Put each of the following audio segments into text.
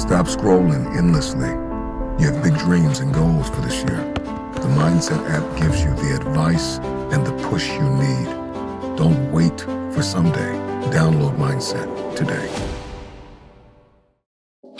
Stop scrolling endlessly. You have big dreams and goals for this year. The Mindset app gives you the advice and the push you need. Don't wait for someday. Download Mindset today.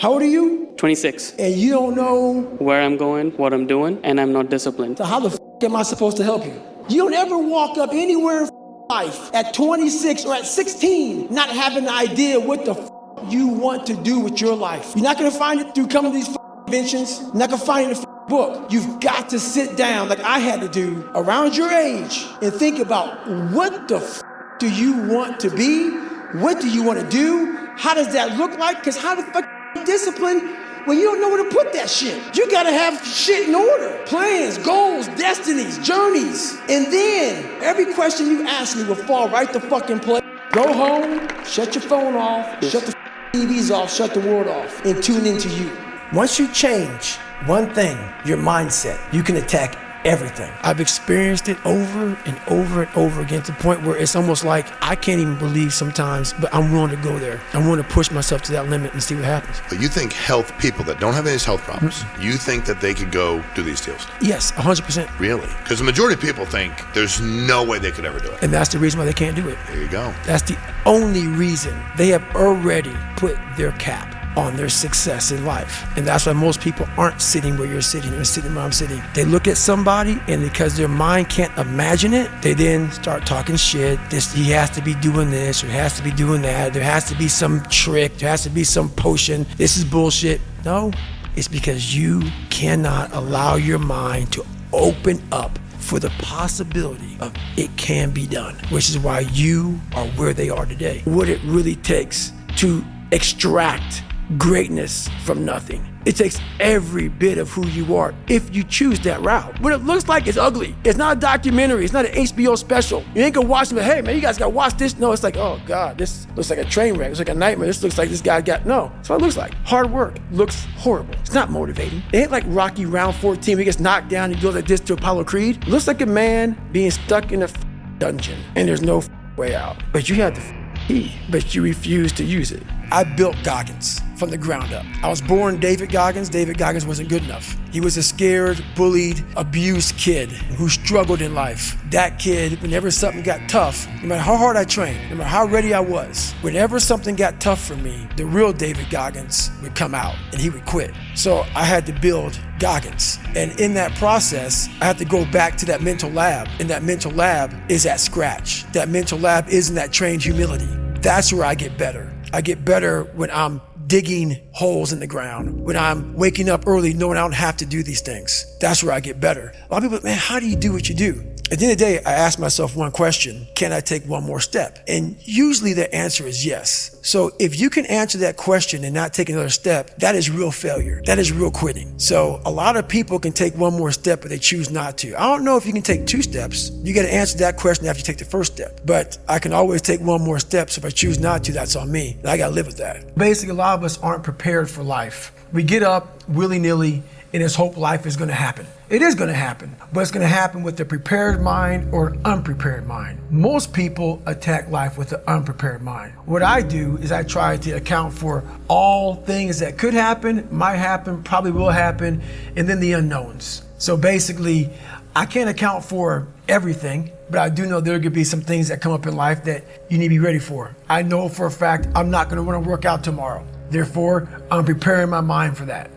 How old are you? 26. And you don't know Where I'm going, what I'm doing, and I'm not disciplined. so how the am I supposed to help you? You don't ever walk up anywhere in life at 26 or at 16 not having an idea what the you want to do with your life. You're not gonna find it through coming to these conventions. You're not gonna find it in a book. You've got to sit down like I had to do around your age and think about what the do you want to be? What do you want to do? How does that look like? Because how the discipline when you don't know where to put that shit? You gotta have shit in order. Plans, goals, destinies, journeys. And then every question you ask me will fall right the fucking place. Go home, shut your phone off, shut the TVs off, shut the world off, and tune into you. Once you change one thing, your mindset, you can attack everything. I've experienced it over and over and over again to the point where it's almost like I can't even believe sometimes, but I'm willing to go there. I'm willing to push myself to that limit and see what happens. But you think health people that don't have any health problems, you think that they could go do these deals? Yes, 100%. Really? Because the majority of people think there's no way they could ever do it. And that's the reason why they can't do it. There you go. That's the only reason. They have already put their cap on their success in life. And that's why most people aren't sitting where you're sitting or sitting where I'm sitting. They look at somebody and because their mind can't imagine it, they then start talking shit. He has to be doing this or he has to be doing that. There has to be some trick. There has to be some potion. This is bullshit. No, it's because you cannot allow your mind to open up for the possibility of it can be done, which is why you are where they are today. What it really takes to extract greatness from nothing. It takes every bit of who you are if you choose that route. What it looks like is ugly. It's not a documentary. It's not an HBO special. You ain't gonna watch them, hey man, you guys gotta watch this. No, it's like, oh God, this looks like a train wreck. It's like a nightmare. This looks like this guy got, no. That's what it looks like. Hard work looks horrible. It's not motivating. It ain't like Rocky round 14 where he gets knocked down and goes like this to Apollo Creed. It looks like a man being stuck in a dungeon and there's no way out. But you had the key, but you refuse to use it. I built Goggins from the ground up. I was born David Goggins. David Goggins wasn't good enough. He was a scared, bullied, abused kid who struggled in life. That kid, whenever something got tough, no matter how hard I trained, no matter how ready I was, whenever something got tough for me, the real David Goggins would come out and he would quit. So I had to build Goggins. And in that process, I had to go back to that mental lab. And that mental lab is at scratch. That mental lab is in that trained humility. That's where I get better. I get better when I'm digging holes in the ground, when I'm waking up early knowing I don't have to do these things. That's where I get better. A lot of people, man, how do you do what you do? At the end of the day, I ask myself one question: can I take one more step? And usually the answer is yes. So if you can answer that question and not take another step, that is real failure. That is real quitting. So a lot of people can take one more step, but they choose not to. I don't know if you can take 2 steps. You got to answer that question after you take the first step. But I can always take one more step. So if I choose not to, that's on me. And I got to live with that. Basically, a lot of us aren't prepared for life. We get up willy-nilly and just hope life is going to happen. It is going to happen, but it's going to happen with a prepared mind or an unprepared mind. Most people attack life with an unprepared mind. What I do is I try to account for all things that could happen, might happen, probably will happen, and then the unknowns. So basically, I can't account for everything, but I do know there could be some things that come up in life that you need to be ready for. I know for a fact I'm not going to want to work out tomorrow. Therefore, I'm preparing my mind for that.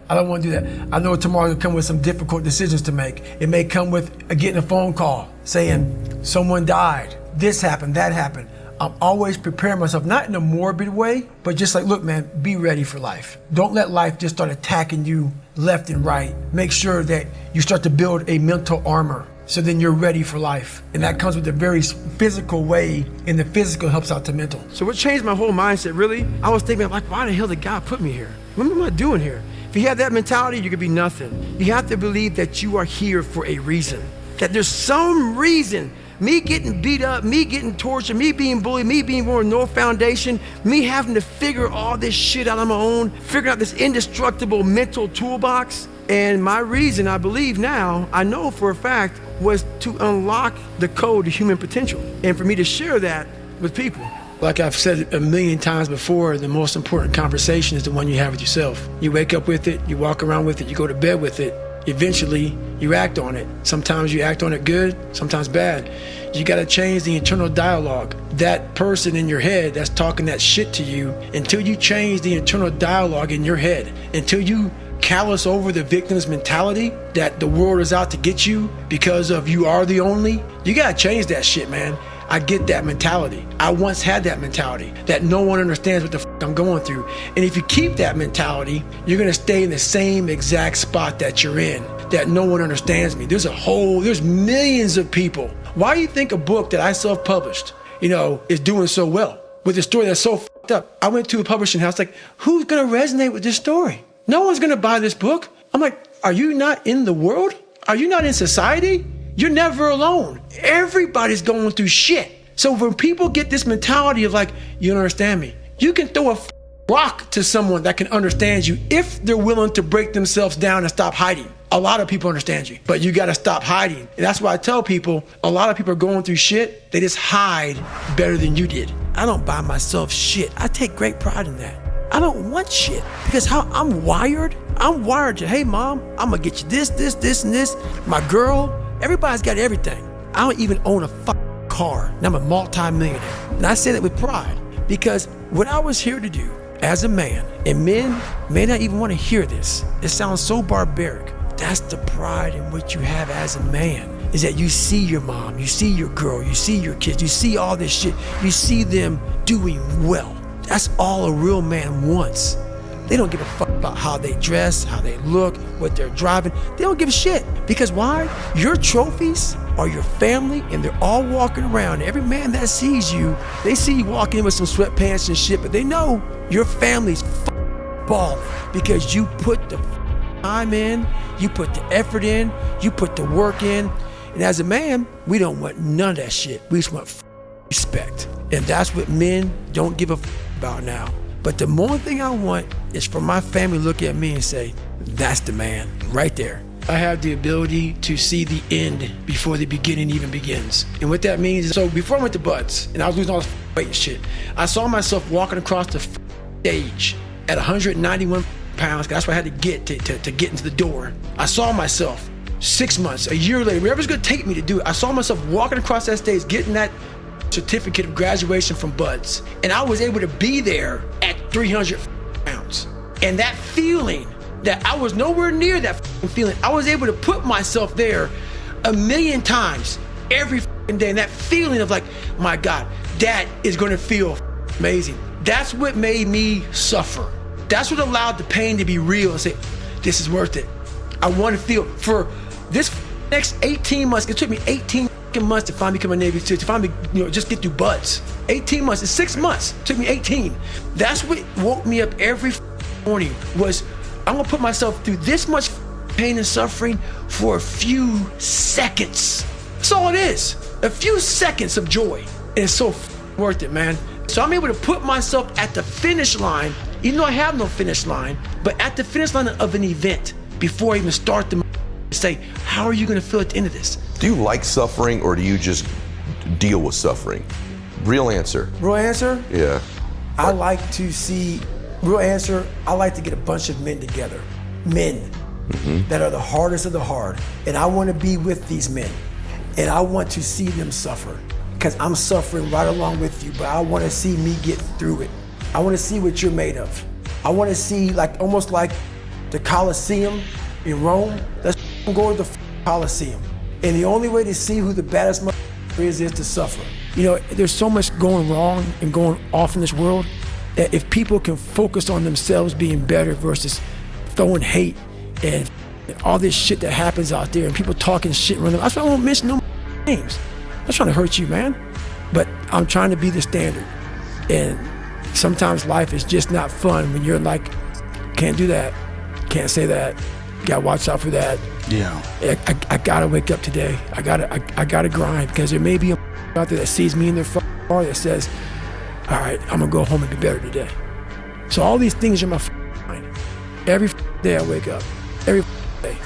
I don't want to do that. I know tomorrow will come with some difficult decisions to make. It may come with getting a phone call saying someone died, this happened, that happened. I'm always preparing myself, not in a morbid way, but just like, look, man, be ready for life. Don't let life just start attacking you left and right. Make sure that you start to build a mental armor so then you're ready for life. And that comes with a very physical way, and the physical helps out the mental. So what changed my whole mindset, really? I was thinking, like, why the hell did God put me here? What am I doing here? If you have that mentality, you could be nothing. You have to believe that you are here for a reason, that there's some reason. Me getting beat up, me getting tortured, me being bullied, me being born with no foundation, me having to figure all this shit out on my own, figuring out this indestructible mental toolbox. And my reason, I believe now, I know for a fact, was to unlock the code to human potential. And for me to share that with people. Like I've said a million times before, the most important conversation is the one you have with yourself. You wake up with it, you walk around with it, you go to bed with it. Eventually, you act on it. Sometimes you act on it good, sometimes bad. You gotta change the internal dialogue. That person in your head that's talking that shit to you, until you change the internal dialogue in your head, until you callous over the victim's mentality that the world is out to get you because of you are the only, you gotta change that shit, man. I get that mentality. I once had that mentality that no one understands what the fuck I'm going through. And if you keep that mentality, you're gonna stay in the same exact spot that you're in, that no one understands me. There's millions of people. Why do you think a book that I self-published, is doing so well with a story that's so fucked up? I went to a publishing house like, who's gonna resonate with this story? No one's gonna buy this book. I'm like, are you not in the world? Are you not in society? You're never alone. Everybody's going through shit. So when people get this mentality of like, you don't understand me, you can throw a rock to someone that can understand you if they're willing to break themselves down and stop hiding. A lot of people understand you, but you gotta stop hiding. And that's why I tell people, a lot of people are going through shit, they just hide better than you did. I don't buy myself shit. I take great pride in that. I don't want shit because how I'm wired to, hey mom, I'm gonna get you this, and this. My girl, everybody's got everything. I don't even own a fucking car, and I'm a multi-millionaire. And I say that with pride because what I was here to do as a man, and men may not even want to hear this, it sounds so barbaric. That's the pride in what you have as a man, is that you see your mom, you see your girl, you see your kids, you see all this shit, you see them doing well. That's all a real man wants. They don't give a fuck about how they dress, how they look, what they're driving. They don't give a shit. Because why? Your trophies are your family, and they're all walking around. Every man that sees you, they see you walking in with some sweatpants and shit, but they know your family's balling because you put the time in, you put the effort in, you put the work in. And as a man, we don't want none of that shit. We just want respect. And that's what men don't give a about now. But the more thing I want is for my family to look at me and say, that's the man right there. I have the ability to see the end before the beginning even begins. And what that means is, so before I went to Butts and I was losing all this weight and shit, I saw myself walking across the stage at 191 pounds. That's what I had to get to get into the door. I saw myself 6 months, a year later, whatever's gonna take me to do it, I saw myself walking across that stage, getting that certificate of graduation from Buds, and I was able to be there at 300 pounds. And that feeling, that I was nowhere near that feeling, I was able to put myself there 1,000,000 times every day. And that feeling of like, my God, that is gonna feel amazing. That's what made me suffer. That's what allowed the pain to be real and say, this is worth it. I want to feel for this next 18 months. It took me 18 months to finally become a Navy SEAL, to finally, just get through Buds. 18 months, it's 6 months. It took me 18. That's what woke me up every morning, was I'm gonna put myself through this much pain and suffering for a few seconds. That's all it is. A few seconds of joy. And it's so worth it, man. So I'm able to put myself at the finish line, even though I have no finish line, but at the finish line of an event before I even start the say, how are you gonna feel at the end of this? Do you like suffering, or do you just deal with suffering? Real answer. Real answer? Yeah. I like to see, real answer, I like to get a bunch of men together. Men that are the hardest of the hard. And I wanna be with these men. And I want to see them suffer. Because I'm suffering right along with you, but I wanna see me get through it. I wanna see what you're made of. I wanna see, like, almost like the Colosseum in Rome. Let's go to the Colosseum. And the only way to see who the baddest is to suffer. There's so much going wrong and going off in this world that if people can focus on themselves being better versus throwing hate and all this shit that happens out there and people talking shit around them. That's why I won't mention no names. I'm not trying to hurt you, man. But I'm trying to be the standard. And sometimes life is just not fun when you're like, can't do that, can't say that, gotta watch out for that. Yeah. I gotta wake up today. I gotta grind, because there may be a out there that sees me in their car that says, all right, I'm gonna go home and be better today. So all these things are my mind. Every day I wake up, every day.